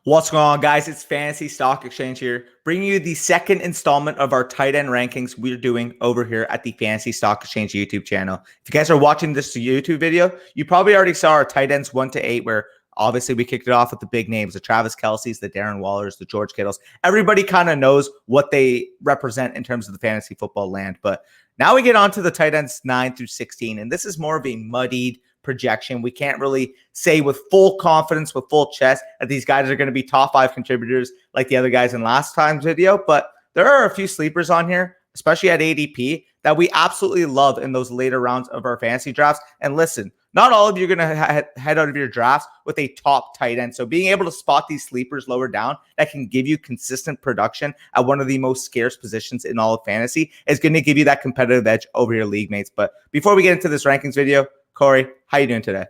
What's going on, guys? It's Fantasy Stock Exchange here, bringing you the second installment of our tight end rankings we're doing over here at the Fantasy Stock Exchange YouTube channel. If you guys are watching this YouTube video, you probably already saw our tight ends 1 to 8, where obviously we kicked it off with the big names, the Travis Kelce's, the Darren Wallers, the George Kittles. Everybody kind of knows what they represent in terms of the fantasy football land. But now we get on to the tight ends 9 through 16, and this is more of a muddied projection. We can't really say with full confidence, with full chest, that these guys are going to be top 5 contributors like the other guys in last time's video. But there are a few sleepers on here, especially at ADP, that we absolutely love in those later rounds of our fantasy drafts. And listen, not all of you are going to head out of your drafts with a top tight end. So being able to spot these sleepers lower down that can give you consistent production at one of the most scarce positions in all of fantasy is going to give you that competitive edge over your league mates. But before we get into this rankings video, Corey, how you doing today?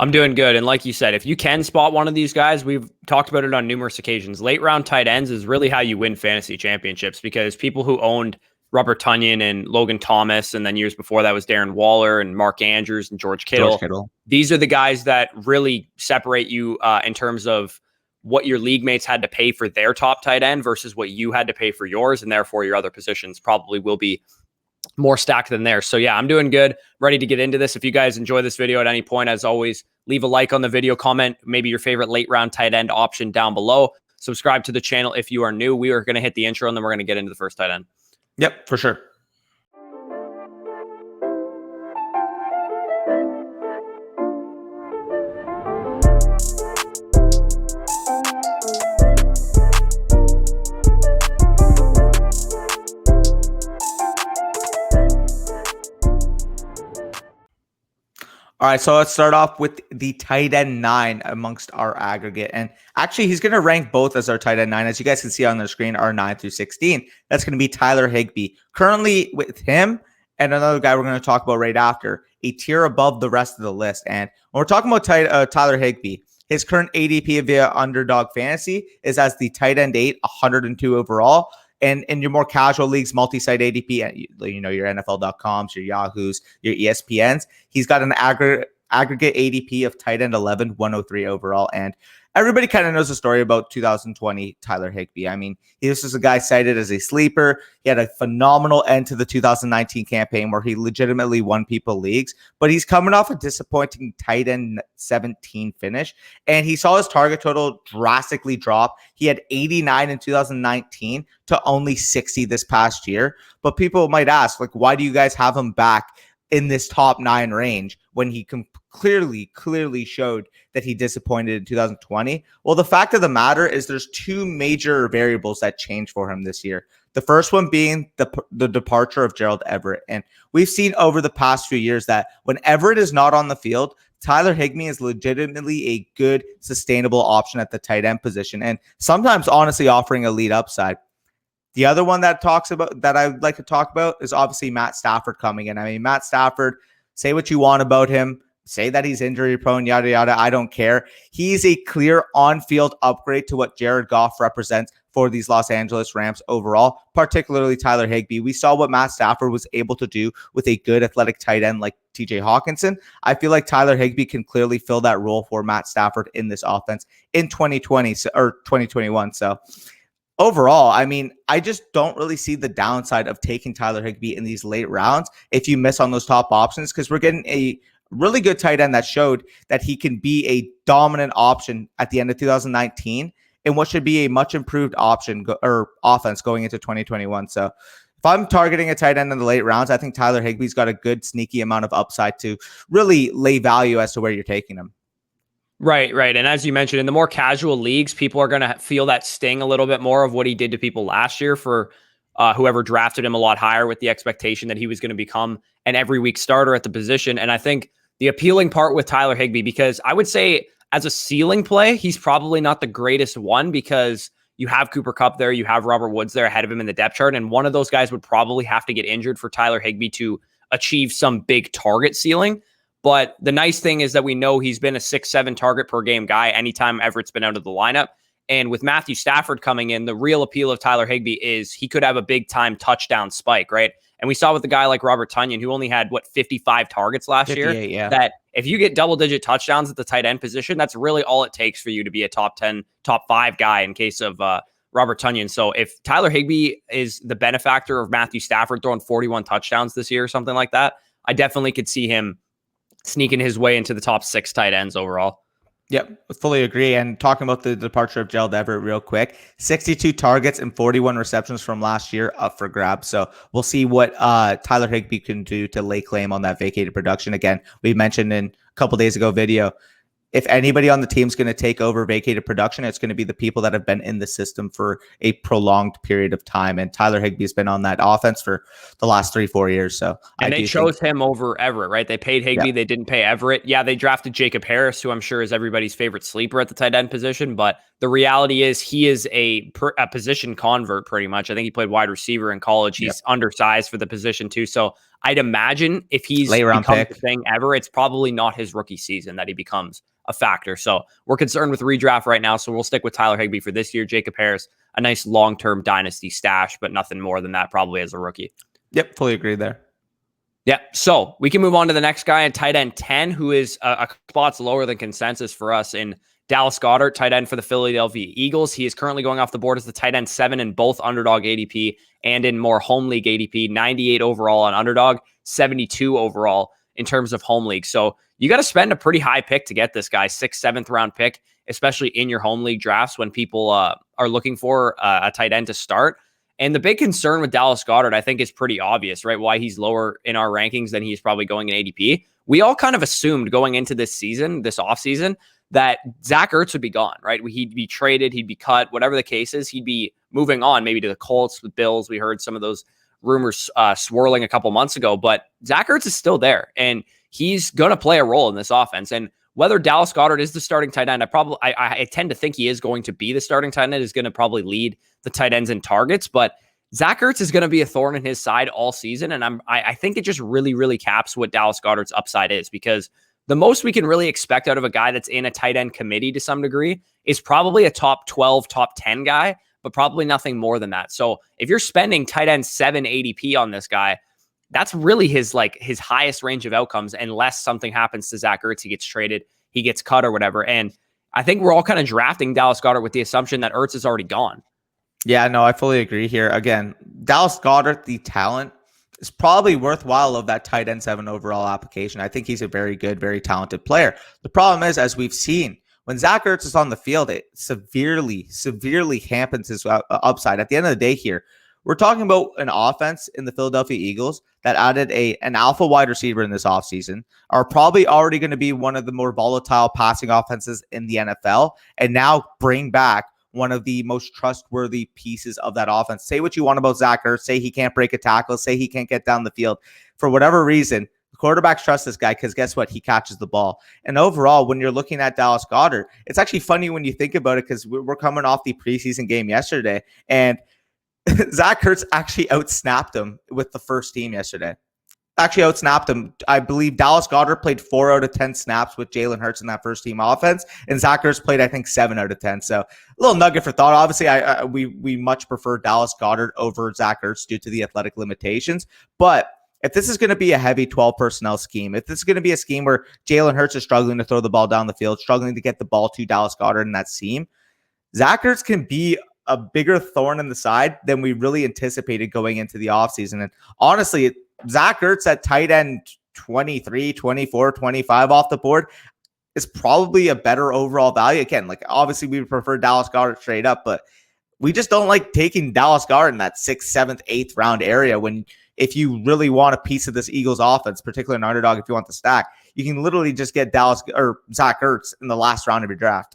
I'm doing good. And like you said, if you can spot one of these guys, we've talked about it on numerous occasions. Late round tight ends is really how you win fantasy championships, because people who owned Robert Tonyan and Logan Thomas, and then years before that was Darren Waller and Mark Andrews and George Kittle. These are the guys that really separate you in terms of what your league mates had to pay for their top tight end versus what you had to pay for yours. And therefore your other positions probably will be more stacked than theirs. So yeah, I'm doing good. Ready to get into this. If you guys enjoy this video at any point, as always, leave a like on the video, comment maybe your favorite late round tight end option down below. Subscribe to the channel if you are new. We are going to hit the intro and then we're going to get into the first tight end. Yep, for sure. All right, so let's start off with the tight end 9 amongst our aggregate. And actually, he's going to rank both as our tight end 9. As you guys can see on the screen, our 9 through 16. That's going to be Tyler Higbee. Currently, with him and another guy we're going to talk about right after, a tier above the rest of the list. And when we're talking about Tyler Higbee, his current ADP via Underdog Fantasy is as the tight end 8, 102 overall. And in your more casual leagues, multi-site ADP, you know, your NFL.coms, your Yahoos, your ESPNs, he's got an aggregate ADP of tight end 11, 103 overall. And everybody kind of knows the story about 2020 Tyler Higbee. I mean, this is a guy cited as a sleeper. He had a phenomenal end to the 2019 campaign where he legitimately won people leagues, but he's coming off a disappointing tight end 17 finish, and he saw his target total drastically drop. He had 89 in 2019 to only 60 this past year. But people might ask, like, why do you guys have him back in this top 9 range when he clearly showed that he disappointed in 2020? Well, the fact of the matter is there's 2 major variables that changed for him this year. The first one being the departure of Gerald Everett. And we've seen over the past few years that when Everett is not on the field, Tyler Higbee is legitimately a good, sustainable option at the tight end position, and sometimes honestly offering a lead upside. The other one that I'd like to talk about is obviously Matt Stafford coming in. I mean, Matt Stafford, say what you want about him, say that he's injury prone, yada, yada. I don't care. He's a clear on-field upgrade to what Jared Goff represents for these Los Angeles Rams overall, particularly Tyler Higbee. We saw what Matt Stafford was able to do with a good athletic tight end like TJ Hawkinson. I feel like Tyler Higbee can clearly fill that role for Matt Stafford in this offense in 2020 or 2021. So overall, I mean, I just don't really see the downside of taking Tyler Higbee in these late rounds if you miss on those top options, because we're getting a really good tight end that showed that he can be a dominant option at the end of 2019 in what should be a much improved offense going into 2021. So if I'm targeting a tight end in the late rounds, I think Tyler Higbee's got a good sneaky amount of upside to really lay value as to where you're taking him. Right. And as you mentioned, in the more casual leagues, people are going to feel that sting a little bit more of what he did to people last year for whoever drafted him a lot higher with the expectation that he was going to become an every week starter at the position. And I think the appealing part with Tyler Higbee, because I would say as a ceiling play, he's probably not the greatest one, because you have Cooper Kupp there, you have Robert Woods there ahead of him in the depth chart, and one of those guys would probably have to get injured for Tyler Higbee to achieve some big target ceiling. But the nice thing is that we know he's been a 6-7 target per game guy anytime Everett's been out of the lineup. And with Matthew Stafford coming in, the real appeal of Tyler Higbee is he could have a big time touchdown spike, right? And we saw with a guy like Robert Tonyan, who only had 55 targets last year, yeah. that if you get double-digit touchdowns at the tight end position, that's really all it takes for you to be a top 10, top 5 guy in case of Robert Tonyan. So if Tyler Higbee is the benefactor of Matthew Stafford throwing 41 touchdowns this year or something like that, I definitely could see him sneaking his way into the top 6 tight ends overall. Yep, fully agree. And talking about the departure of Gerald Everett real quick, 62 targets and 41 receptions from last year up for grabs. So we'll see what Tyler Higbee can do to lay claim on that vacated production. Again, we mentioned in a couple days ago video, if anybody on the team is going to take over vacated production, it's going to be the people that have been in the system for a prolonged period of time. And Tyler Higbee's been on that offense for the last 3-4 years. So they chose him over Everett, right? They paid Higbee. Yeah. They didn't pay Everett. Yeah, they drafted Jacob Harris, who I'm sure is everybody's favorite sleeper at the tight end position. But the reality is he is a position convert pretty much. I think he played wide receiver in college. He's undersized for the position too. So I'd imagine if he's become the thing ever, it's probably not his rookie season that he becomes a factor. So we're concerned with redraft right now. So we'll stick with Tyler Higbee for this year. Jacob Harris, a nice long-term dynasty stash, but nothing more than that probably as a rookie. Yep, fully agree there. Yeah, so we can move on to the next guy in tight end 10, who is a spots lower than consensus for us in Dallas Goedert, tight end for the Philadelphia Eagles. He is currently going off the board as the tight end 7 in both Underdog ADP and in more home league ADP, 98 overall on Underdog, 72 overall in terms of home league. So you got to spend a pretty high pick to get this guy, 6th, 7th round pick, especially in your home league drafts when people are looking for a tight end to start. And the big concern with Dallas Goedert, I think, is pretty obvious, right? Why he's lower in our rankings than he's probably going in ADP. We all kind of assumed going into this season, this offseason, that Zach Ertz would be gone, right? He'd be traded, he'd be cut, whatever the case is, he'd be moving on, maybe to the Colts, the Bills. We heard some of those rumors swirling a couple months ago, but Zach Ertz is still there, and he's going to play a role in this offense. And whether Dallas Goedert is the starting tight end, I tend to think he is going to be the starting tight end, is going to probably lead the tight ends in targets, but Zach Ertz is going to be a thorn in his side all season. And I think it just really, really caps what Dallas Goedert's upside is, because the most we can really expect out of a guy that's in a tight end committee to some degree is probably a top 12, top 10 guy, but probably nothing more than that. So if you're spending tight end 7 ADP on this guy, that's really his highest range of outcomes, unless something happens to Zach Ertz, he gets traded, he gets cut or whatever. And I think we're all kind of drafting Dallas Goedert with the assumption that Ertz is already gone. Yeah, no, I fully agree here. Again, Dallas Goedert, the talent, is probably worthwhile of that tight end 7 overall application. I think he's a very good, very talented player. The problem is, as we've seen, when Zach Ertz is on the field, it severely hampers his upside. At the end of the day here, we're talking about an offense in the Philadelphia Eagles that added an alpha wide receiver in this offseason, are probably already going to be one of the more volatile passing offenses in the NFL, and now bring back one of the most trustworthy pieces of that offense. Say what you want about Zach Ertz, say he can't break a tackle, say he can't get down the field. For whatever reason, the quarterbacks trust this guy because guess what? He catches the ball. And overall, when you're looking at Dallas Goedert, it's actually funny when you think about it, because we're coming off the preseason game yesterday, and Zach Ertz actually outsnapped him with the first team yesterday. Actually outsnapped him. I believe Dallas Goedert played 4 out of 10 snaps with Jalen Hurts in that first team offense, and Zach Ertz played, I think, 7 out of 10. So a little nugget for thought. Obviously, we much prefer Dallas Goedert over Zach Ertz due to the athletic limitations. But if this is going to be a heavy 12 personnel scheme, if this is going to be a scheme where Jalen Hurts is struggling to throw the ball down the field, struggling to get the ball to Dallas Goedert in that scheme, Zach Ertz can be a bigger thorn in the side than we really anticipated going into the offseason. And honestly, Zach Ertz at tight end 23, 24, 25 off the board is probably a better overall value. Again, obviously we would prefer Dallas Goedert straight up, but we just don't like taking Dallas Goedert in that 6th, 7th, 8th round area when, if you really want a piece of this Eagles offense, particularly an underdog, if you want the stack, you can literally just get Dallas or Zach Ertz in the last round of your draft.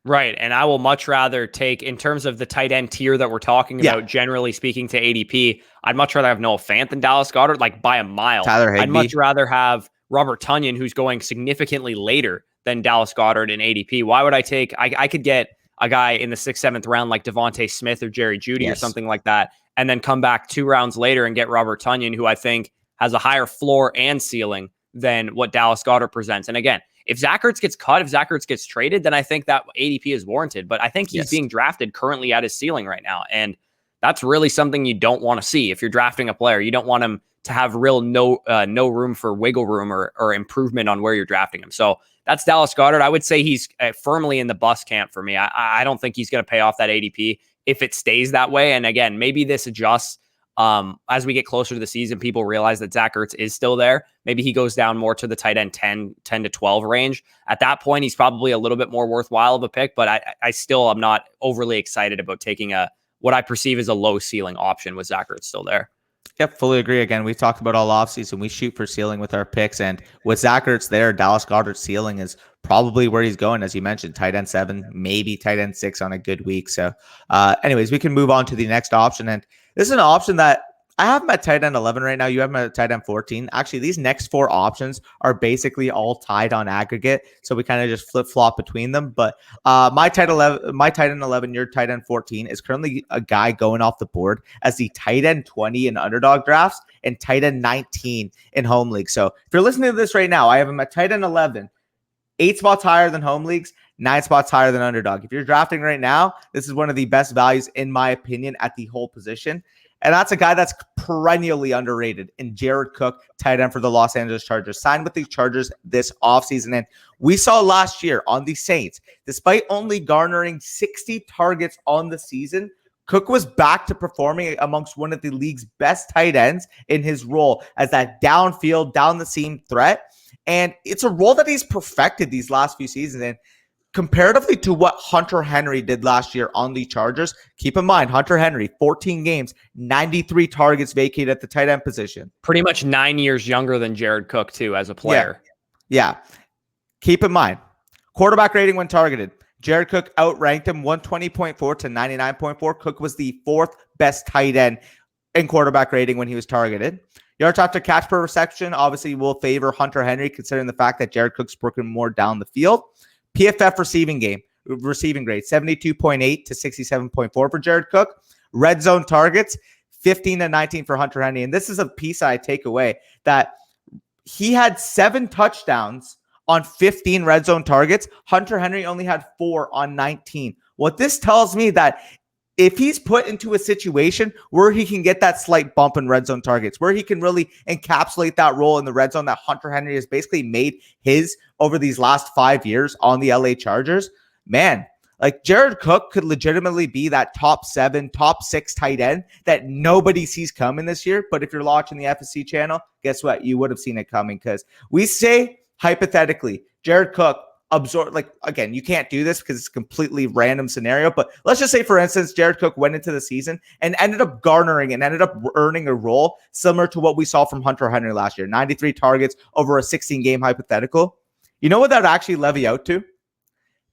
Right. And I will much rather take, in terms of the tight end tier that we're talking about, generally speaking to ADP, I'd much rather have Noah Fant than Dallas Goedert, by a mile. Tyler Higbee. I'd much rather have Robert Tonyan, who's going significantly later than Dallas Goedert in ADP. Why would I take, I could get a guy in the 6th, 7th round like Devontae Smith or Jerry Jeudy or something like that, and then come back 2 rounds later and get Robert Tonyan, who I think has a higher floor and ceiling than what Dallas Goedert presents. And again, if Zach Ertz gets cut, if Zach Ertz gets traded, then I think that ADP is warranted. But I think he's being drafted currently at his ceiling right now. And that's really something you don't want to see. If you're drafting a player, you don't want him to have real no room for wiggle room or improvement on where you're drafting him. So that's Dallas Goedert. I would say he's firmly in the bust camp for me. I don't think he's going to pay off that ADP if it stays that way. And again, maybe this adjusts as we get closer to the season. People realize that Zach Ertz is still there. Maybe he goes down more to the tight end 10 to 12 range. At that point, he's probably a little bit more worthwhile of a pick, but I still am not overly excited about taking what I perceive as a low ceiling option with Zach Ertz still there. Yep, fully agree. Again, we've talked about all offseason. We shoot for ceiling with our picks. And with Zach Ertz there, Dallas Goedert's ceiling is probably where he's going, as you mentioned, tight end 7, maybe tight end 6 on a good week. So anyways, we can move on to the next option. And this is an option that I have him at tight end 11 right now. You have him at tight end 14. Actually, these next 4 options are basically all tied on aggregate. So we kind of just flip-flop between them. But my tight end 11, your tight end 14 is currently a guy going off the board as the tight end 20 in underdog drafts and tight end 19 in home league. So if you're listening to this right now, I have him at tight end 11, 8 spots higher than home leagues, 9 spots higher than underdog. If you're drafting right now, this is one of the best values, in my opinion, at the whole position. And that's a guy that's perennially underrated in Jared Cook, tight end for the Los Angeles Chargers, signed with the Chargers this offseason. And we saw last year on the Saints, despite only garnering 60 targets on the season, Cook was back to performing amongst one of the league's best tight ends in his role as that downfield, down the seam threat. And it's a role that he's perfected these last few seasons. And comparatively to what Hunter Henry did last year on the Chargers, keep in mind, Hunter Henry, 14 games, 93 targets vacated at the tight end position. Pretty much 9 years younger than Jared Cook, too, as a player. Yeah. Keep in mind, quarterback rating when targeted. Jared Cook outranked him 120.4 to 99.4. Cook was the 4th best tight end in quarterback rating when he was targeted. Yards after catch per reception obviously will favor Hunter Henry, considering the fact that Jared Cook's working more down the field. PFF receiving grade, 72.8 to 67.4 for Jared Cook. Red zone targets, 15 to 19 for Hunter Henry. And this is a piece I take away, that he had 7 touchdowns on 15 red zone targets. Hunter Henry only had 4 on 19. What this tells me that if he's put into a situation where he can get that slight bump in red zone targets, where he can really encapsulate that role in the red zone that Hunter Henry has basically made his over these last 5 years on the LA Chargers, man, like Jared Cook could legitimately be that top 7, top 6 tight end that nobody sees coming this year. But if you're watching the FSC channel, guess what? You would have seen it coming, because we say hypothetically, Jared Cook absorb, like, again, you can't do this because it's a completely random scenario, but let's just say, for instance, Jared Cook went into the season and ended up garnering and ended up earning a role similar to what we saw from Hunter Henry last year, 93 targets over a 16-game hypothetical. You know what that would actually levy out to?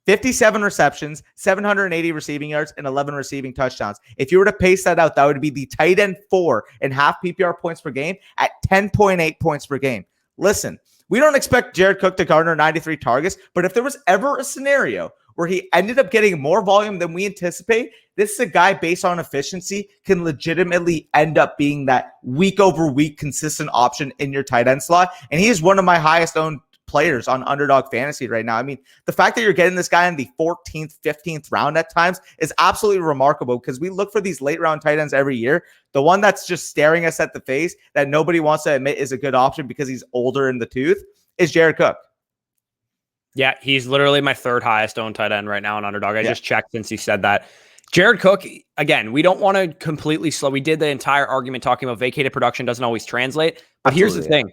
57 receptions, 780 receiving yards, and 11 receiving touchdowns. If you were to pace that out, that would be the tight end 4 and half PPR points per game at 10.8 points per game. Listen, we don't expect Jared Cook to garner 93 targets, but if there was ever a scenario where he ended up getting more volume than we anticipate, this is a guy based on efficiency can legitimately end up being that week over week consistent option in your tight end slot. And he is one of my highest owned players on Underdog Fantasy right now. I mean, the fact that you're getting this guy in the 14th, 15th round at times is absolutely remarkable, because we look for these late round tight ends every year. The one that's just staring us at the face that nobody wants to admit is a good option because he's older in the tooth is Jared Cook. Yeah, he's literally my 3rd highest owned tight end right now on Underdog. I just checked since he said that. Jared Cook, again, we don't want to completely slow. We did the entire argument talking about vacated production doesn't always translate. But here's the thing.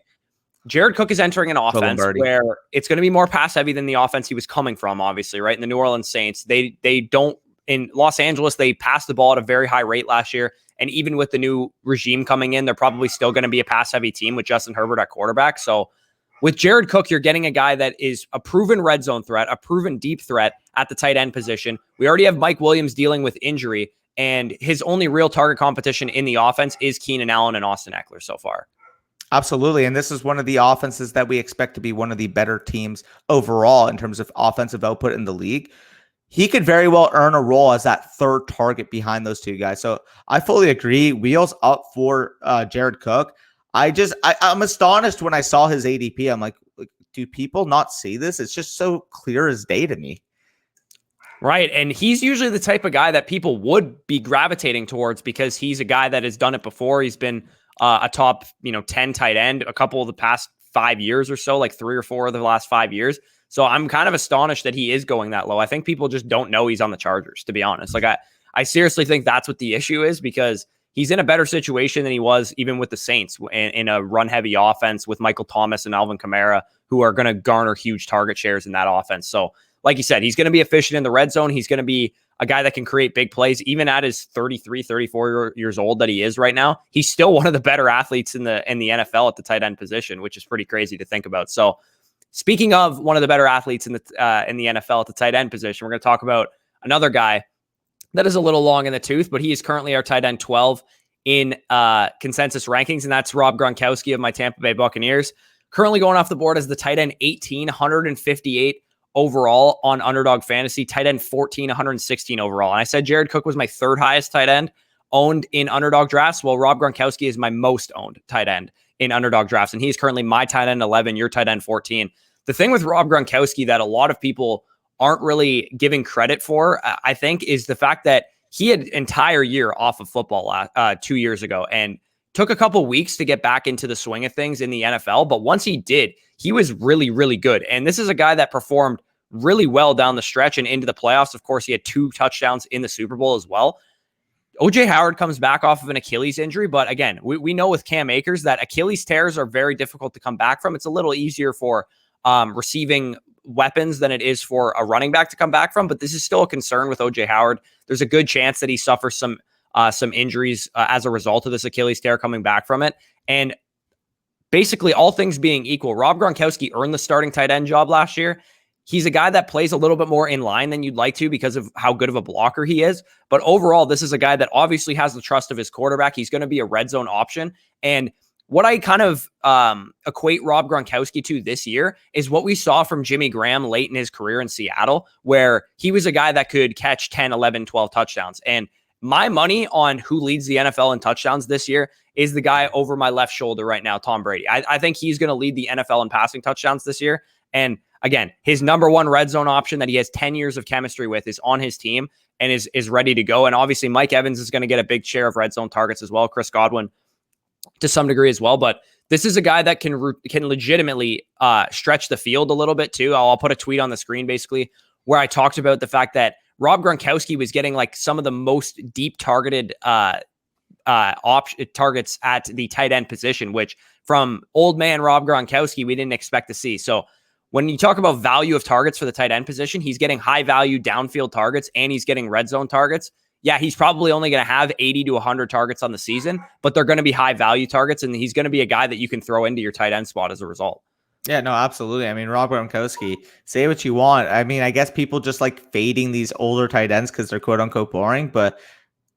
Jared Cook is entering an offense where it's going to be more pass heavy than the offense he was coming from, obviously, right? In the New Orleans Saints, they don't, in Los Angeles, they passed the ball at a very high rate last year. And even with the new regime coming in, they're probably still going to be a pass heavy team with Justin Herbert at quarterback. So with Jared Cook, you're getting a guy that is a proven red zone threat, a proven deep threat at the tight end position. We already have Mike Williams dealing with injury, and his only real target competition in the offense is Keenan Allen and Austin Eckler so far. Absolutely. And this is one of the offenses that we expect to be one of the better teams overall in terms of offensive output in the league. He could very well earn a role as that 3rd target behind those 2 guys. So I fully agree. Wheels up for Jared Cook. I'm astonished when I saw his ADP. I'm like, do people not see this? It's just so clear as day to me. Right. And he's usually the type of guy that people would be gravitating towards because he's a guy that has done it before. He's been a top, 10 tight end a couple of the past 5 years or so, like 3 or 4 of the last 5 years. So I'm kind of astonished that he is going that low. I think people just don't know he's on the Chargers, to be honest. Like I seriously think that's what the issue is, because he's in a better situation than he was even with the Saints in a run-heavy offense with Michael Thomas and Alvin Kamara, who are going to garner huge target shares in that offense. So like you said, he's going to be efficient in the red zone. He's going to be a guy that can create big plays. Even at his 33, 34 years old that he is right now, he's still one of the better athletes in the NFL at the tight end position, which is pretty crazy to think about. So speaking of one of the better athletes in the NFL at the tight end position, we're going to talk about another guy that is a little long in the tooth, but he is currently our tight end 12 in consensus rankings, and that's Rob Gronkowski of my Tampa Bay Buccaneers. Currently going off the board as the tight end 18, 158 overall on Underdog Fantasy, tight end 14, 116 overall. And I said Jared Cook was my third highest tight end owned in Underdog drafts. Well, Rob Gronkowski is my most owned tight end in Underdog drafts, and he's currently my tight end 11, your tight end 14. The thing with Rob Gronkowski that a lot of people aren't really giving credit for, I think, is the fact that he had an entire year off of football 2 years ago and took a couple weeks to get back into the swing of things in the NFL. But once he did, he was really, really good. And this is a guy that performed really well down the stretch and into the playoffs. Of course, he had 2 touchdowns in the Super Bowl as well. OJ Howard comes back off of an Achilles injury. But again, we know with Cam Akers that Achilles tears are very difficult to come back from. It's a little easier for receiving weapons than it is for a running back to come back from. But this is still a concern with OJ Howard. There's a good chance that he suffers some injuries as a result of this Achilles tear coming back from it. And basically, all things being equal, Rob Gronkowski earned the starting tight end job last year. He's a guy that plays a little bit more in line than you'd like to because of how good of a blocker he is. But overall, this is a guy that obviously has the trust of his quarterback. He's going to be a red zone option. And what I kind of equate Rob Gronkowski to this year is what we saw from Jimmy Graham late in his career in Seattle, where he was a guy that could catch 10, 11, 12 touchdowns. And my money on who leads the NFL in touchdowns this year is the guy over my left shoulder right now, Tom Brady. I think he's going to lead the NFL in passing touchdowns this year. And again, his number one red zone option that he has 10 years of chemistry with is on his team and is ready to go. And obviously Mike Evans is going to get a big share of red zone targets as well. Chris Godwin to some degree as well. But this is a guy that can legitimately stretch the field a little bit too. I'll put a tweet on the screen basically where I talked about the fact that Rob Gronkowski was getting like some of the most deep targeted targets at the tight end position, which from old man Rob Gronkowski, we didn't expect to see. So when you talk about value of targets for the tight end position, he's getting high value downfield targets and he's getting red zone targets. Yeah, he's probably only going to have 80 to 100 targets on the season, but they're going to be high value targets, and he's going to be a guy that you can throw into your tight end spot as a result. Yeah, no, absolutely. I mean, Rob Gronkowski, say what you want. I mean, I guess people just like fading these older tight ends because they're quote unquote boring, but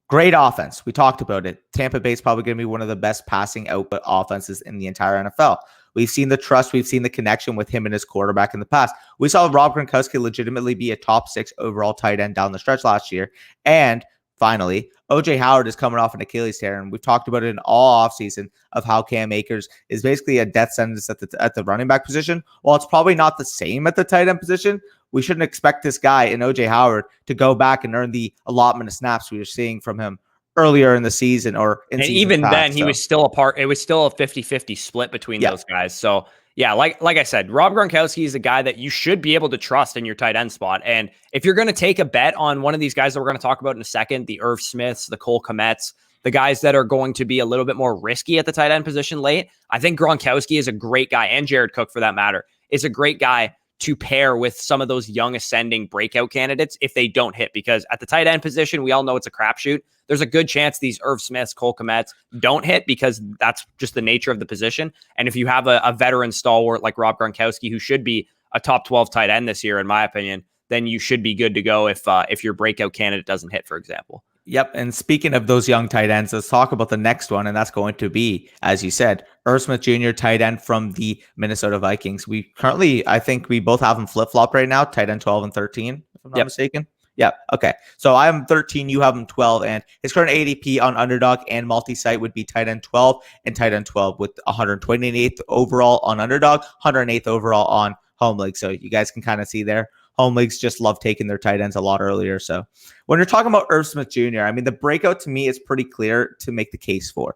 great offense. We talked about it. Tampa Bay is probably going to be one of the best passing output offenses in the entire NFL. We've seen the trust. We've seen the connection with him and his quarterback in the past. We saw Rob Gronkowski legitimately be a top 6 overall tight end down the stretch last year. And finally, OJ Howard is coming off an Achilles tear, and we've talked about it in all offseason of how Cam Akers is basically a death sentence at the running back position. While it's probably not the same at the tight end position, we shouldn't expect this guy in OJ Howard to go back and earn the allotment of snaps we were seeing from him earlier in the season or in season even past, then, he was still a part. It was still a 50-50 split between those guys. So yeah, like I said, Rob Gronkowski is a guy that you should be able to trust in your tight end spot. And if you're going to take a bet on one of these guys that we're going to talk about in a second, the Irv Smiths, the Cole Kmets, the guys that are going to be a little bit more risky at the tight end position late, I think Gronkowski is a great guy, and Jared Cook for that matter, is a great guy to pair with some of those young ascending breakout candidates if they don't hit. Because at the tight end position, we all know it's a crapshoot. There's a good chance these Irv Smiths, Cole Kmets don't hit because that's just the nature of the position. And if you have a veteran stalwart like Rob Gronkowski, who should be a top 12 tight end this year, in my opinion, then you should be good to go if your breakout candidate doesn't hit, for example. Yep. And speaking of those young tight ends, let's talk about the next one. And that's going to be, as you said, Irv Smith Jr., tight end from the Minnesota Vikings. We currently, I think we both have him flip-flop right now, tight end 12 and 13, if I'm not mistaken. Yeah. Okay. So I am 13, you have him 12, and his current ADP on Underdog and multi-site would be tight end 12 and tight end 12 with 128th overall on Underdog, 108th overall on Home League. So you guys can kind of see there. home leagues just love taking their tight ends a lot earlier. So when you're talking about Irv Smith Jr., I mean, the breakout to me is pretty clear to make the case for.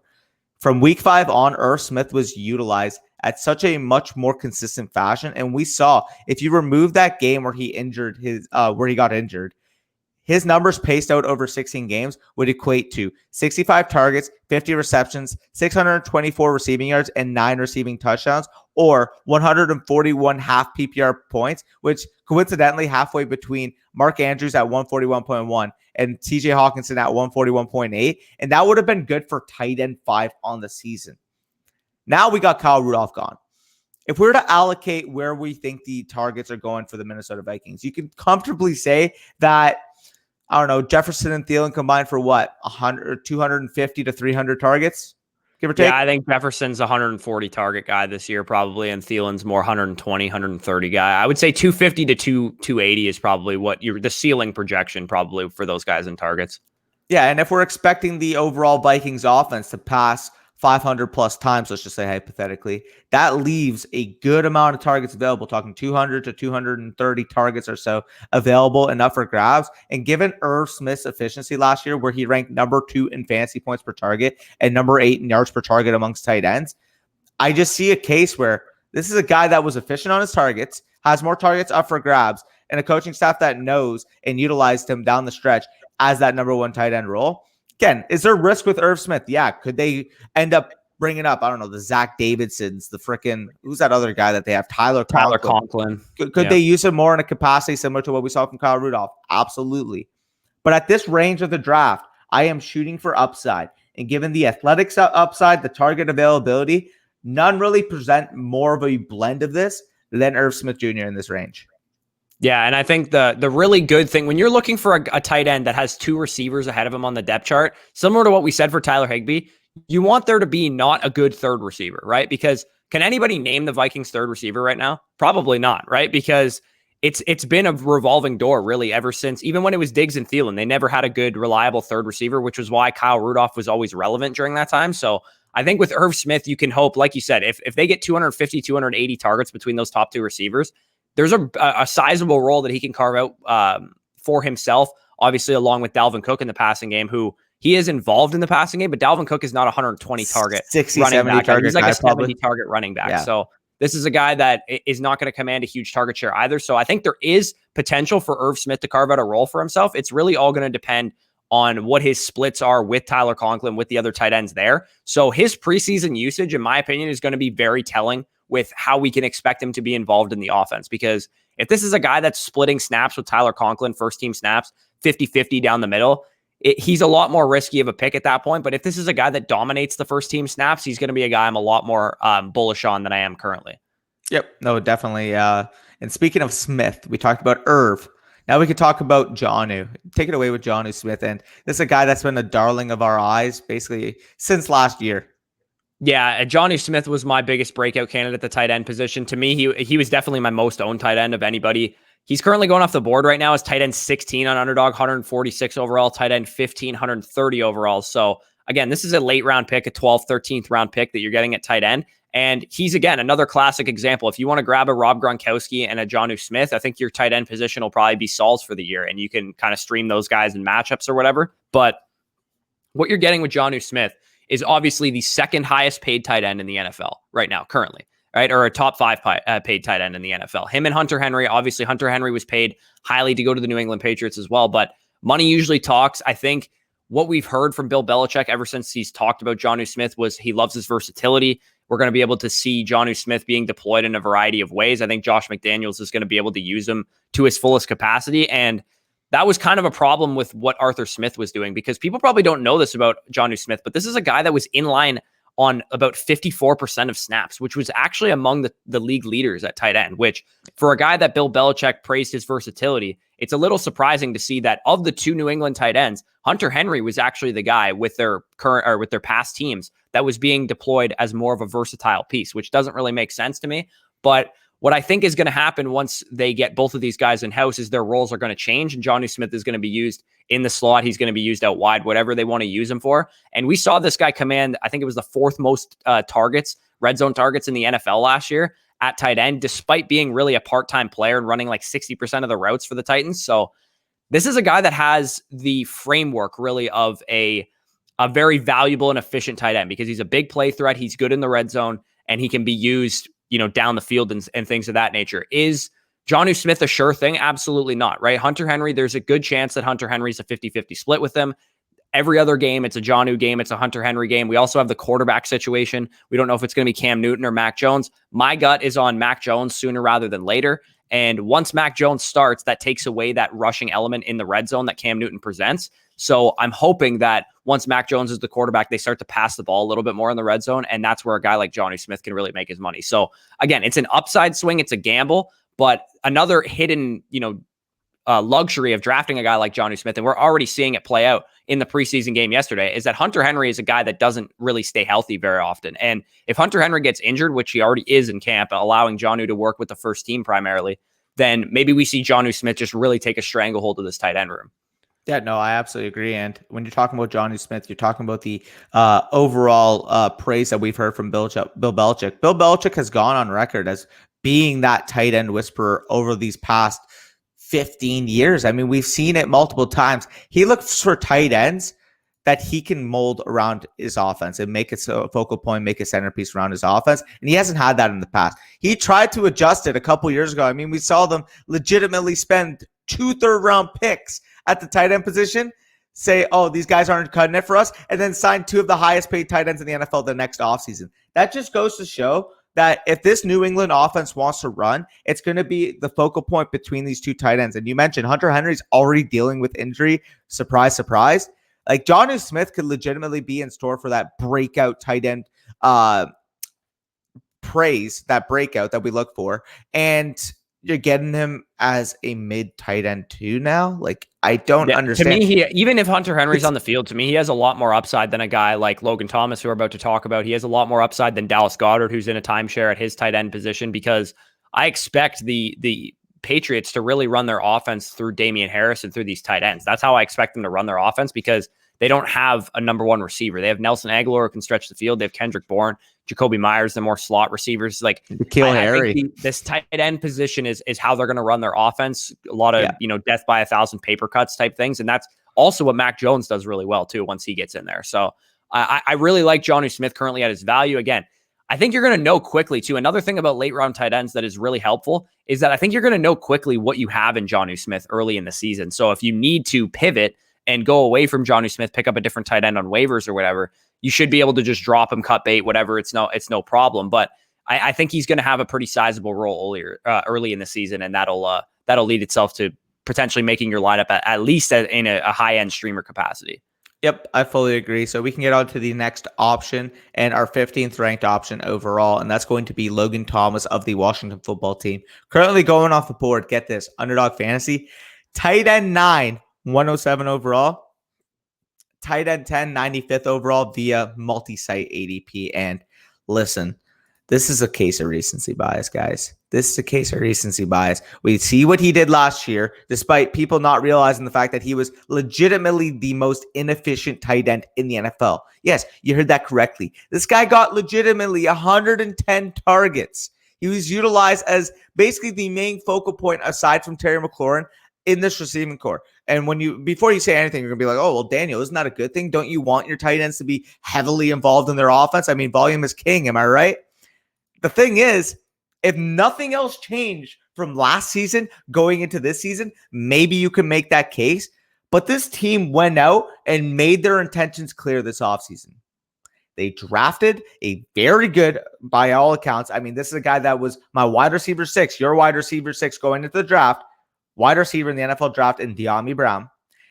From week 5 on, Irv Smith was utilized at such a much more consistent fashion. And we saw, if you remove that game where he got injured, his numbers paced out over 16 games would equate to 65 targets, 50 receptions, 624 receiving yards, and 9 receiving touchdowns, or 141 half PPR points, which coincidentally halfway between Mark Andrews at 141.1 and TJ Hawkinson at 141.8. And that would have been good for tight end 5 on the season. Now we got Kyle Rudolph gone. If we were to allocate where we think the targets are going for the Minnesota Vikings, you can comfortably say that, I don't know, Jefferson and Thielen combined for what? 250 to 300 targets, give or take? Yeah, I think Jefferson's a 140 target guy this year probably, and Thielen's more 120, 130 guy. I would say 250 to 280 is probably what the ceiling projection probably for those guys in targets. Yeah, and if we're expecting the overall Vikings offense to pass 500 plus times, let's just say hypothetically, that leaves a good amount of targets available, talking 200 to 230 targets or so available, enough for grabs. And given Irv Smith's efficiency last year, where he ranked number 2 in fantasy points per target and number 8 in yards per target amongst tight ends, I just see a case where this is a guy that was efficient on his targets, has more targets up for grabs, and a coaching staff that knows and utilized him down the stretch as that number 1 tight end role. Again, is there risk with Irv Smith? Yeah. Could they end up bringing up, I don't know, the Zach Davidsons, the freaking, who's that other guy that they have? Tyler Conklin. Could they use him more in a capacity similar to what we saw from Kyle Rudolph? Absolutely. But at this range of the draft, I am shooting for upside. And given the athletics upside, the target availability, none really present more of a blend of this than Irv Smith Jr. in this range. Yeah, and I think the really good thing, when you're looking for a tight end that has 2 receivers ahead of him on the depth chart, similar to what we said for Tyler Higbee, you want there to be not a good third receiver, right? Because can anybody name the Vikings' third receiver right now? Probably not, right? Because it's been a revolving door really ever since, even when it was Diggs and Thielen, they never had a good, reliable third receiver, which was why Kyle Rudolph was always relevant during that time. So I think with Irv Smith, you can hope, like you said, if they get 250, 280 targets between those top 2 receivers, there's a sizable role that he can carve out for himself, obviously, along with Dalvin Cook in the passing game, who he is involved in the passing game, but Dalvin Cook is not a 120 target 60, running 70 back. target He's like guy, a 70 probably. target running back. Yeah. So this is a guy that is not going to command a huge target share either. So I think there is potential for Irv Smith to carve out a role for himself. It's really all going to depend on what his splits are with Tyler Conklin, with the other tight ends there. So his preseason usage, in my opinion, is going to be very telling with how we can expect him to be involved in the offense. Because if this is a guy that's splitting snaps with Tyler Conklin, first team snaps, 50-50 down the middle, he's a lot more risky of a pick at that point. But if this is a guy that dominates the first team snaps, he's going to be a guy I'm a lot more bullish on than I am currently. Yep. No, definitely. And speaking of Smith, we talked about Irv. Now we could talk about Jonnu. Take it away with Jonnu Smith. And this is a guy that's been a darling of our eyes basically since last year. Yeah, Jonnu Smith was my biggest breakout candidate at the tight end position. To me, he was definitely my most owned tight end of anybody. He's currently going off the board right now as tight end 16 on Underdog, 146 overall, tight end 15, 130 overall. So again, this is a late round pick, a 12th, 13th round pick that you're getting at tight end. And he's, again, another classic example. If you want to grab a Rob Gronkowski and a Jonnu Smith, I think your tight end position will probably be Saul's for the year, and you can kind of stream those guys in matchups or whatever. But what you're getting with Jonnu Smith is obviously the second highest paid tight end in the NFL right now, currently, right? Or a top 5 paid tight end in the NFL. Him and Hunter Henry. Obviously, Hunter Henry was paid highly to go to the New England Patriots as well, but money usually talks. I think what we've heard from Bill Belichick ever since he's talked about Jonnu Smith was he loves his versatility. We're going to be able to see Jonnu Smith being deployed in a variety of ways. I think Josh McDaniels is going to be able to use him to his fullest capacity. And that was kind of a problem with what Arthur Smith was doing, because people probably don't know this about Jonnu Smith, but this is a guy that was in line on about 54% of snaps, which was actually among the league leaders at tight end, which for a guy that Bill Belichick praised his versatility, it's a little surprising to see that of the 2 New England tight ends, Hunter Henry was actually the guy with their current or with their past teams that was being deployed as more of a versatile piece, which doesn't really make sense to me. But what I think is going to happen once they get both of these guys in house is their roles are going to change, and Jonnu Smith is going to be used in the slot. He's going to be used out wide, whatever they want to use him for. And we saw this guy command, I think it was the 4th most targets, red zone targets in the NFL last year at tight end, despite being really a part-time player and running like 60% of the routes for the Titans. So this is a guy that has the framework really of a very valuable and efficient tight end because he's a big play threat. He's good in the red zone and he can be used, down the field and things of that nature. Is Jonnu Smith a sure thing? Absolutely not, right? Hunter Henry, there's a good chance that Hunter Henry's a 50-50 split with him. Every other game, it's a Jonnu game. It's a Hunter Henry game. We also have the quarterback situation. We don't know if it's going to be Cam Newton or Mac Jones. My gut is on Mac Jones sooner rather than later. And once Mac Jones starts, that takes away that rushing element in the red zone that Cam Newton presents. So I'm hoping that once Mac Jones is the quarterback, they start to pass the ball a little bit more in the red zone. And that's where a guy like Jonnu Smith can really make his money. So again, it's an upside swing. It's a gamble, but another hidden, luxury of drafting a guy like Jonnu Smith, and we're already seeing it play out in the preseason game yesterday, is that Hunter Henry is a guy that doesn't really stay healthy very often. And if Hunter Henry gets injured, which he already is in camp, allowing Jonnu to work with the first team primarily, then maybe we see Jonnu Smith just really take a stranglehold of this tight end room. Yeah, no, I absolutely agree. And when you're talking about Jonnu Smith, you're talking about the overall praise that we've heard from Bill Belichick. Bill Belichick has gone on record as being that tight end whisperer over these past 15 years. I mean, we've seen it multiple times. He looks for tight ends that he can mold around his offense and make it a focal point, make a centerpiece around his offense. And he hasn't had that in the past. He tried to adjust it a couple years ago. I mean, we saw them legitimately spend 2 third-round picks at the tight end position, say, oh, these guys aren't cutting it for us, and then sign 2 of the highest paid tight ends in the NFL the next offseason. That just goes to show that if this New England offense wants to run, it's going to be the focal point between these 2 tight ends. And you mentioned Hunter Henry's already dealing with injury. Surprise, surprise. Like Jonnu Smith could legitimately be in store for that breakout tight end praise, that breakout that we look for. And you're getting him as a mid tight end too now. Like, I don't understand. To me, even if Hunter Henry's on the field, to me, he has a lot more upside than a guy like Logan Thomas, who we're about to talk about. He has a lot more upside than Dallas Goedert, who's in a timeshare at his tight end position, because I expect the Patriots to really run their offense through Damian Harris and through these tight ends. That's how I expect them to run their offense, because they don't have a number one receiver. They have Nelson Aguilar who can stretch the field. They have Kendrick Bourne, Jacoby Myers, the more slot receivers. Like I think this tight end position is how they're going to run their offense. A lot of, death by 1,000 paper cuts type things. And that's also what Mac Jones does really well too, once he gets in there. So I really like Jonnu Smith currently at his value. Again, I think you're going to know quickly too. Another thing about late round tight ends that is really helpful is that I think you're going to know quickly what you have in Jonnu Smith early in the season. So if you need to pivot and go away from Jonnu Smith, pick up a different tight end on waivers or whatever, you should be able to just drop him, cut bait, whatever. It's no problem. But I think he's going to have a pretty sizable role early in the season, and that'll lead itself to potentially making your lineup at least in a high end streamer capacity. Yep, I fully agree. So we can get on to the next option and our 15th ranked option overall, and that's going to be Logan Thomas of the Washington football team. Currently going off the board, get this, Underdog Fantasy, tight end 9, 107 overall. Tight end 10, 95th overall via multi-site ADP. And listen, this is a case of recency bias, guys. This is a case of recency bias. We see what he did last year, despite people not realizing the fact that he was legitimately the most inefficient tight end in the NFL. Yes, you heard that correctly. This guy got legitimately 110 targets. He was utilized as basically the main focal point aside from Terry McLaurin in this receiving core. And before you say anything, you're going to be like, oh, well, Daniel, isn't that a good thing? Don't you want your tight ends to be heavily involved in their offense? I mean, volume is king. Am I right? The thing is, if nothing else changed from last season going into this season, maybe you can make that case. But this team went out and made their intentions clear this offseason. They drafted a very good, by all accounts. I mean, this is a guy that was my wide receiver 6, your wide receiver 6 going into the draft. Wide receiver in the NFL draft in De'Ami Brown.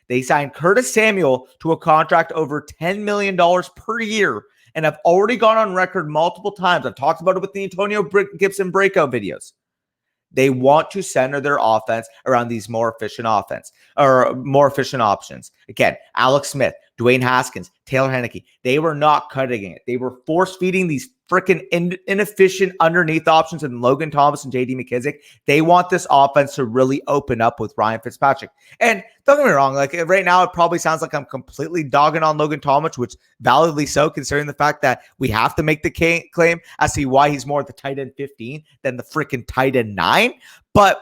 They signed Curtis Samuel to a contract over $10 million per year, and have already gone on record multiple times. I've talked about it with the Antonio Gibson breakout videos. They want to center their offense around these more efficient options. Again, Alex Smith, Dwayne Haskins, Taylor Heineke, they were not cutting it. They were force-feeding these freaking inefficient underneath options in Logan Thomas and JD McKissic. They want this offense to really open up with Ryan Fitzpatrick. And don't get me wrong, like right now, it probably sounds like I'm completely dogging on Logan Thomas, which validly so, considering the fact that we have to make the claim as to why he's more the tight end 15 than the freaking tight end 9. But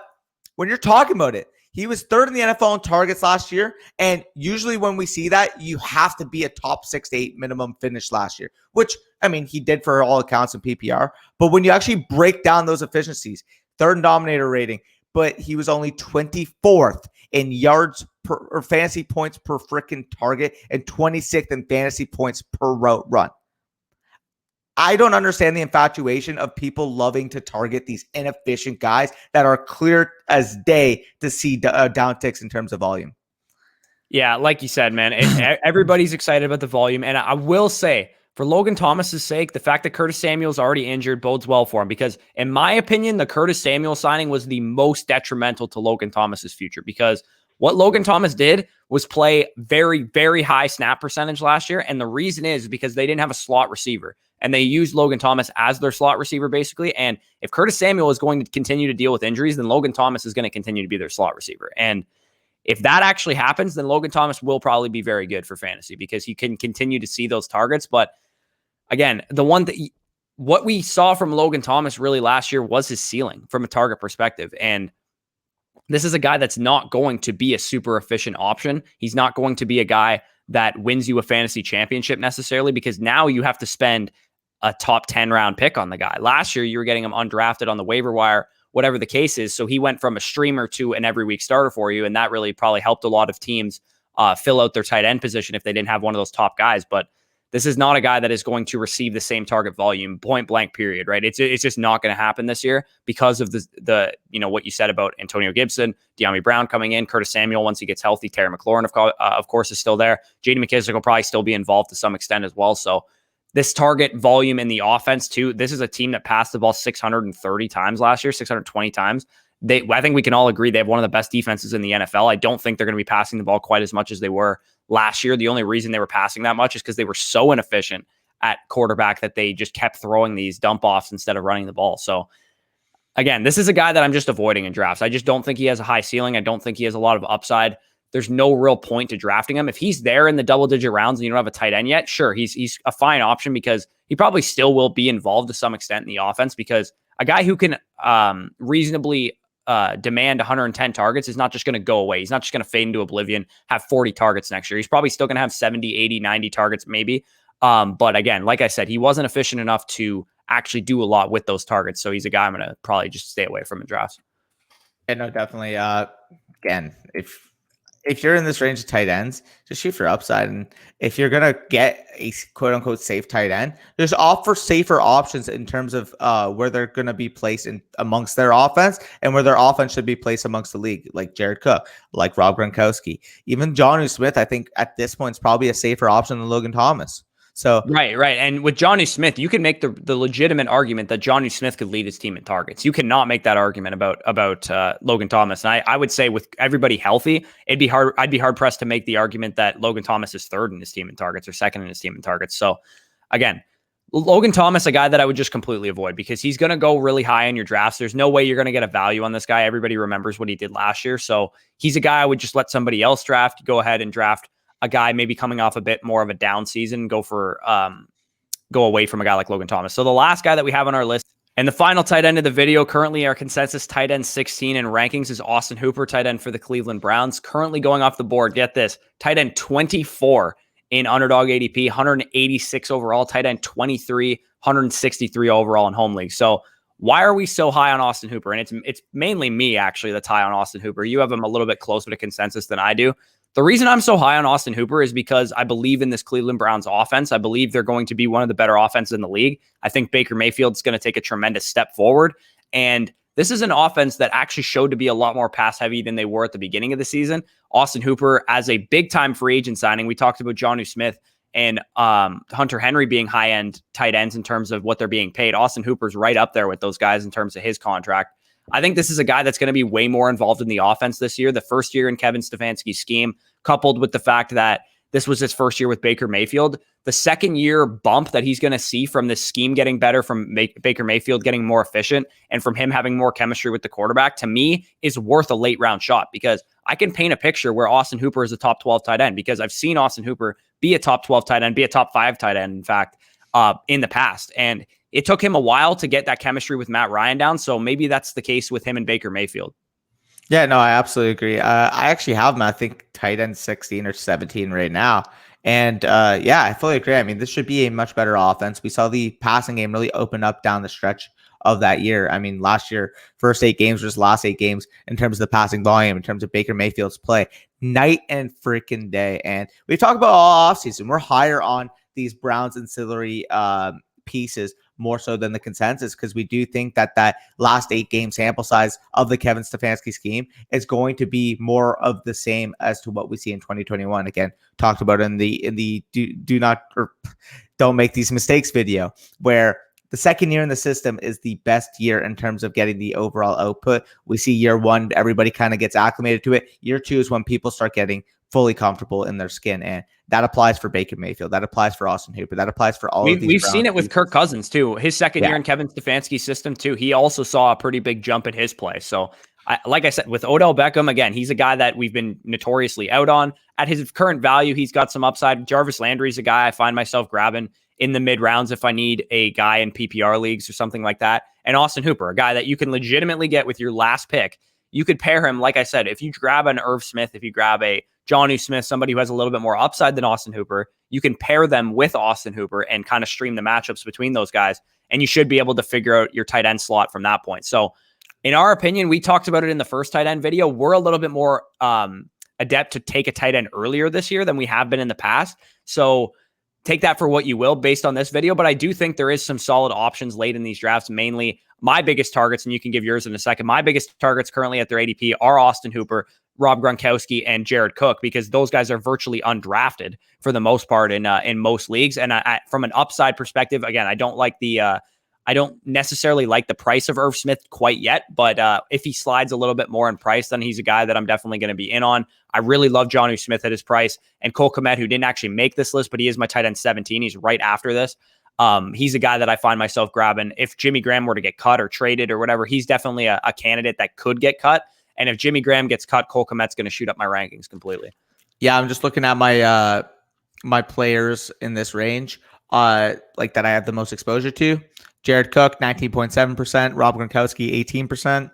when you're talking about it, he was third in the NFL in targets last year. And usually when we see that, you have to be a top 6 to 8 minimum finish last year, which, I mean, he did for all accounts in PPR. But when you actually break down those efficiencies, third in dominator rating, but he was only 24th in yards per or fantasy points per freaking target and 26th in fantasy points per route run. I don't understand the infatuation of people loving to target these inefficient guys that are clear as day to see downticks in terms of volume. Yeah, like you said, man, everybody's excited about the volume. And I will say, for Logan Thomas's sake, the fact that Curtis Samuel's already injured bodes well for him, because in my opinion, the Curtis Samuel signing was the most detrimental to Logan Thomas's future, because what Logan Thomas did was play very, very high snap percentage last year. And the reason is because they didn't have a slot receiver. And they used Logan Thomas as their slot receiver, basically. And if Curtis Samuel is going to continue to deal with injuries, then Logan Thomas is going to continue to be their slot receiver. And if that actually happens, then Logan Thomas will probably be very good for fantasy, because he can continue to see those targets. But again, what we saw from Logan Thomas really last year was his ceiling from a target perspective. And this is a guy that's not going to be a super efficient option. He's not going to be a guy that wins you a fantasy championship necessarily, because now you have to spend a top 10 round pick on the guy. Last year, you were getting him undrafted on the waiver wire, whatever the case is. So he went from a streamer to an every week starter for you. And that really probably helped a lot of teams fill out their tight end position if they didn't have one of those top guys. But this is not a guy that is going to receive the same target volume, point blank period, right? It's just not going to happen this year because of the what you said about Antonio Gibson, De'Ami Brown coming in, Curtis Samuel once he gets healthy, Terry McLaurin of course is still there. JD McKissic will probably still be involved to some extent as well. So this target volume in the offense too. This is a team that passed the ball 630 times last year, 620 times. I think we can all agree they have one of the best defenses in the NFL. I don't think they're going to be passing the ball quite as much as they were last year. The only reason they were passing that much is because they were so inefficient at quarterback that they just kept throwing these dump offs instead of running the ball. So again, this is a guy that I'm just avoiding in drafts. I just don't think he has a high ceiling. I don't think he has a lot of upside. There's no real point to drafting him. If he's there in the double-digit rounds and you don't have a tight end yet, sure, he's a fine option, because he probably still will be involved to some extent in the offense, because a guy who can reasonably demand 110 targets is not just going to go away. He's not just going to fade into oblivion, have 40 targets next year. He's probably still going to have 70, 80, 90 targets maybe. But again, like I said, he wasn't efficient enough to actually do a lot with those targets. So he's a guy I'm going to probably just stay away from in drafts. Yeah, no, definitely. Again, if you're in this range of tight ends, just shoot for upside. And if you're going to get a quote unquote safe tight end, just offer safer options in terms of where they're going to be placed in amongst their offense and where their offense should be placed amongst the league, like Jared Cook, like Rob Gronkowski, even Jonnu Smith. I think at this point is probably a safer option than Logan Thomas. So right. And with Jonnu Smith, you can make the legitimate argument that Jonnu Smith could lead his team in targets. You cannot make that argument about Logan Thomas. And I would say with everybody healthy, I'd be hard pressed to make the argument that Logan Thomas is third in his team in targets or second in his team in targets. So again, Logan Thomas, a guy that I would just completely avoid, because he's going to go really high in your drafts. There's no way you're going to get a value on this guy. Everybody remembers what he did last year. So he's a guy I would just let somebody else draft. Go ahead and draft a guy maybe coming off a bit more of a down season, go away from a guy like Logan Thomas. So the last guy that we have on our list, and the final tight end of the video, currently our consensus tight end 16 in rankings, is Austin Hooper, tight end for the Cleveland Browns. Currently going off the board, get this, tight end 24 in Underdog ADP, 186 overall, tight end 23, 163 overall in home league. So why are we so high on Austin Hooper? And it's mainly me, actually, that's high on Austin Hooper. You have him a little bit closer to consensus than I do. The reason I'm so high on Austin Hooper is because I believe in this Cleveland Browns offense. I believe they're going to be one of the better offenses in the league. I think Baker Mayfield's going to take a tremendous step forward. And this is an offense that actually showed to be a lot more pass heavy than they were at the beginning of the season. Austin Hooper, as a big time free agent signing, we talked about Jonnu Smith and Hunter Henry being high end tight ends in terms of what they're being paid. Austin Hooper's right up there with those guys in terms of his contract. I think this is a guy that's going to be way more involved in the offense this year. The first year in Kevin Stefanski's scheme, coupled with the fact that this was his first year with Baker Mayfield. The second year bump that he's going to see from this scheme getting better, from Baker Mayfield getting more efficient, and from him having more chemistry with the quarterback, to me, is worth a late round shot, because I can paint a picture where Austin Hooper is a top 12 tight end, because I've seen Austin Hooper be a top 12 tight end, be a top 5 tight end, in fact, in the past. And it took him a while to get that chemistry with Matt Ryan down. So maybe that's the case with him and Baker Mayfield. Yeah, no, I absolutely agree. I actually have him, I think, tight end 16 or 17 right now. And yeah, I fully agree. I mean, this should be a much better offense. We saw the passing game really open up down the stretch of that year. I mean, last year, first 8 games versus last 8 games in terms of the passing volume, in terms of Baker Mayfield's play, night and freaking day. And we talk about all offseason. We're higher on these Browns ancillary pieces more so than the consensus, because we do think that that last 8 game sample size of the Kevin Stefanski scheme is going to be more of the same as to what we see in 2021. Again, talked about in the do not or don't make these mistakes video, where the second year in the system is the best year in terms of getting the overall output. We see year 1, everybody kind of gets acclimated to it. Year 2 is when people start getting fully comfortable in their skin. And that applies for Baker Mayfield. That applies for Austin Hooper. That applies for all of these. We've seen it with Kirk Cousins too. His second year in Kevin Stefanski's system too. He also saw a pretty big jump in his play. So like I said, with Odell Beckham, again, he's a guy that we've been notoriously out on. At his current value, he's got some upside. Jarvis Landry's a guy I find myself grabbing in the mid rounds if I need a guy in PPR leagues or something like that. And Austin Hooper, a guy that you can legitimately get with your last pick. You could pair him, like I said, if you grab an Irv Smith, if you grab a Jonnu Smith, somebody who has a little bit more upside than Austin Hooper, you can pair them with Austin Hooper and kind of stream the matchups between those guys. And you should be able to figure out your tight end slot from that point. So in our opinion, we talked about it in the first tight end video. We're a little bit more adept to take a tight end earlier this year than we have been in the past. So take that for what you will based on this video. But I do think there is some solid options late in these drafts. Mainly my biggest targets, and you can give yours in a second. My biggest targets currently at their ADP are Austin Hooper, Rob Gronkowski, and Jared Cook, because those guys are virtually undrafted for the most part in most leagues. And from an upside perspective, again, I don't necessarily like the price of Irv Smith quite yet, but if he slides a little bit more in price, then he's a guy that I'm definitely going to be in on. I really love Jonnu Smith at his price, and Cole Kmet, who didn't actually make this list, but he is my tight end 17. He's right after this. He's a guy that I find myself grabbing. If Jimmy Graham were to get cut or traded or whatever, he's definitely a candidate that could get cut. And if Jimmy Graham gets cut, Cole Kmet's going to shoot up my rankings completely. Yeah, I'm just looking at my my players in this range, like that I have the most exposure to. Jared Cook, 19.7%. Rob Gronkowski, 18%.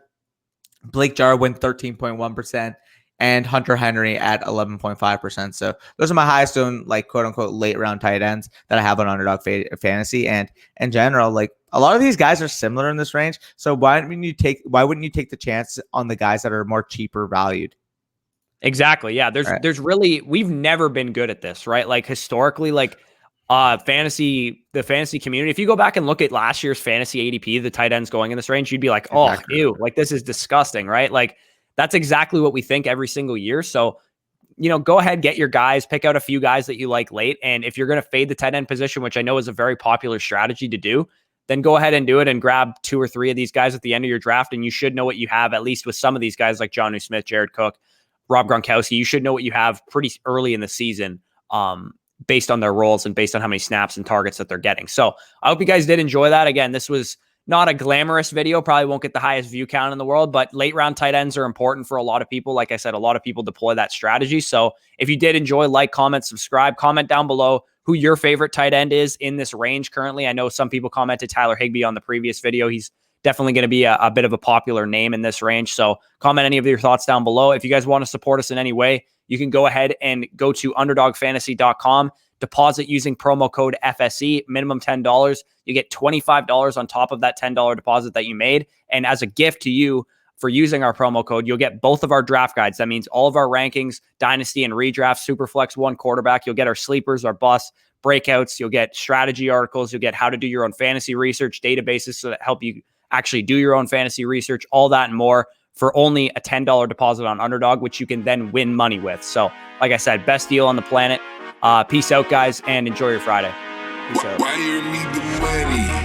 Blake Jarwin, 13.1%. And Hunter Henry at 11.5%. So those are my highest owned, like, quote unquote, late round tight ends that I have on Underdog Fantasy. And in general, like, a lot of these guys are similar in this range. So why wouldn't you take the chance on the guys that are more cheaper valued? Exactly. Yeah. There's really, we've never been good at this, right? Like historically, like the fantasy community, if you go back and look at last year's fantasy ADP, the tight ends going in this range, you'd be like, oh, exactly. Ew, like this is disgusting, right? Like that's exactly what we think every single year. So, go ahead, get your guys, pick out a few guys that you like late. And if you're going to fade the tight end position, which I know is a very popular strategy to do, then go ahead and do it and grab 2 or 3 of these guys at the end of your draft. And you should know what you have, at least with some of these guys like Jonnu Smith, Jared Cook, Rob Gronkowski. You should know what you have pretty early in the season, based on their roles and based on how many snaps and targets that they're getting. So I hope you guys did enjoy that. Again, this was not a glamorous video, probably won't get the highest view count in the world, but late round tight ends are important for a lot of people. Like I said, a lot of people deploy that strategy. So if you did enjoy, like, comment, subscribe, comment down below who your favorite tight end is in this range currently. I know some people commented Tyler Higbee on the previous video. He's definitely going to be a bit of a popular name in this range. So comment any of your thoughts down below. If you guys want to support us in any way, you can go ahead and go to underdogfantasy.com, deposit using promo code FSE, minimum $10. You get $25 on top of that $10 deposit that you made. And as a gift to you for using our promo code, you'll get both of our draft guides. That means all of our rankings, dynasty and redraft, Superflex, one quarterback. You'll get our sleepers, our busts, breakouts. You'll get strategy articles. You'll get how to do your own fantasy research, databases so that help you actually do your own fantasy research, all that and more for only a $10 deposit on Underdog, which you can then win money with. So like I said, best deal on the planet. Peace out, guys, and enjoy your Friday. Peace out.